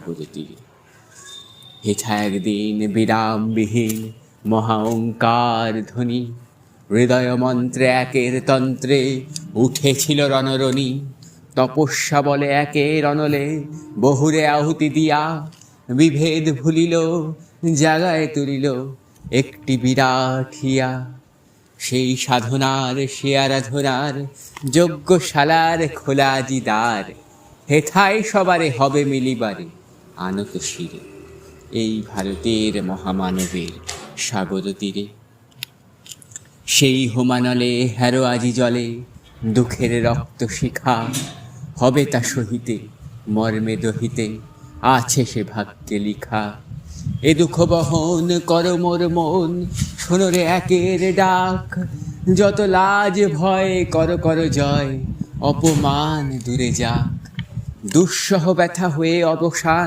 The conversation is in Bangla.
প্রগতির হেথা একদিন বিরামবিহীন মহা ওঙ্কার ধ্বনি, হৃদয় মন্ত্রে একের তন্ত্রে উঠেছিল রণরণী। তপস্যা বলে একের অনলে বহুরে আহুতি দিয়া, বিভেদ ভুলিল জাগায় তুলিল একটি বিরাট হিয়া। সেই সাধনার সে আরাধনার যজ্ঞশালার খোলা আজি দ্বার, হেথায় সবারে হবে মিলিবারে আনত শিরে, এই ভারতের মহামানবের সাগর তীরে। সেই হোমানলে হ্যারো আজি জলে দুঃখের রক্ত শিখা, হবে তা সহিতে মর্মে দহিতে আছে সে ভাগ্যে লিখা। এ দুঃখ বহন কর মোর মন, শোনো রে একের ডাক, যত লাজ ভয় কর কর জয়, অপমান দূরে যাক। দুঃসহ ব্যথা হয়ে অবসান